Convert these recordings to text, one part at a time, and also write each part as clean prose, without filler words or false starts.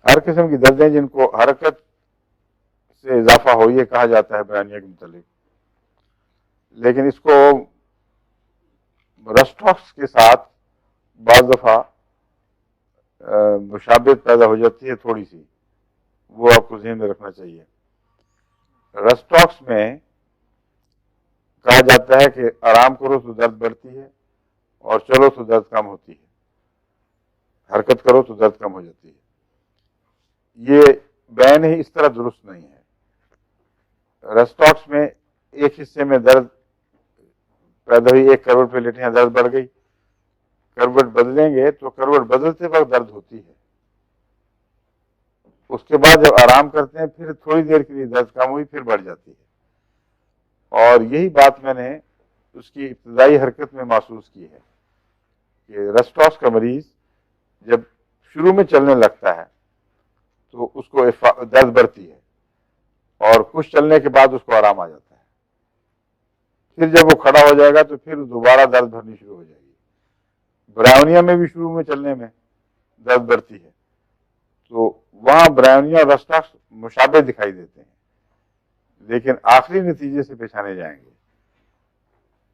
हर किस्म की दर्दें जिनको हरकत से इजाफा हो, ये कहा जाता है बयानिया के मुतालिक। लेकिन इसको रस्टॉक्स के साथ बाज़ दफ़ा मुशाबिहत पैदा हो जाती है थोड़ी सी, वो आपको ज़हन में रखना चाहिए। रस्टॉक्स में कहा जाता है कि आराम करो तो दर्द बढ़ती है और चलो तो दर्द कम होती है, हरकत करो तो दर्द कम हो जाती है। ये बयान ही इस तरह दुरुस्त नहीं है। रस्टॉक्स में एक हिस्से में दर्द पैदा हुई, एक करवट पे लेटे हैं, दर्द बढ़ गई, करवट बदलेंगे तो करवट बदलते वक्त दर्द होती है। उसके बाद जब आराम करते हैं फिर थोड़ी देर के लिए दर्द कम हुई, फिर बढ़ जाती है। और यही बात मैंने उसकी इब्तदाई हरकत में महसूस की है कि रस्टॉक्स का मरीज जब शुरू में चलने लगता है तो उसको दर्द बढ़ती है और कुछ चलने के बाद उसको आराम आ जाता है। फिर जब वो खड़ा हो जाएगा तो फिर दोबारा दर्द भरनी शुरू हो जाएगी। ब्रायोनिया में भी शुरू में चलने में दर्द बढ़ती है, तो वहां ब्रायोनिया और रस्टॉक्स मुशाबे दिखाई देते हैं, लेकिन आखिरी नतीजे से पहचाने जाएंगे।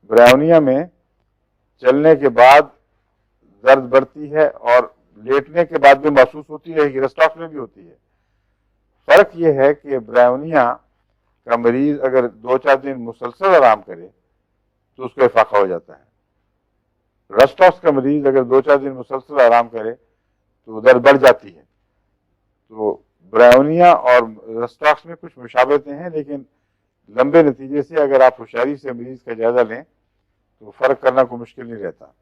ब्रायोनिया में चलने के बाद दर्द बढ़ती है और लेटने के बाद भी महसूस होती है, रस्टॉक्स में भी होती है। फर्क यह है कि ब्रायोनिया का मरीज अगर 2-4 दिन मुसलसल आराम करे तो उसको इफाका हो जाता है। रस्टॉक्स का मरीज अगर 2-4 दिन मुसलसल आराम करे तो दर्द बढ़ जाती है। तो ब्रायोनिया और रस्टॉक्स में कुछ मुशाबहतें हैं, लेकिन लंबे नतीजे से अगर आप होशियारी से मरीज का जायजा लें तो फर्क करना कोई मुश्किल नहीं रहता।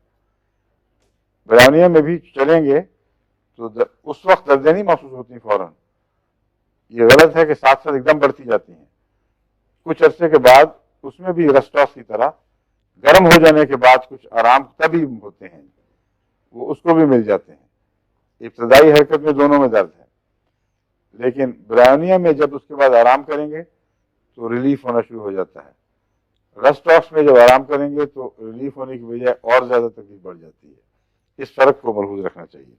ब्रायोनिया में भी चलेंगे तो उस वक्त दर्दें नहीं महसूस होती फौरन, ये गलत है कि साथ साथ एकदम बढ़ती जाती हैं। कुछ अरसे के बाद उसमें भी रस्टॉक्स की तरह गर्म हो जाने के बाद कुछ आराम तभी होते हैं, वो उसको भी मिल जाते हैं। इब्तदाई हरकत में दोनों में दर्द है, लेकिन ब्रायोनिया में जब उसके बाद आराम करेंगे तो रिलीफ होना शुरू हो जाता है। रस्टॉक्स में जब आराम करेंगे तो रिलीफ होने की बजाय और ज्यादा तकलीफ बढ़ जाती है। इस फर्क को मलहूज रखना चाहिए।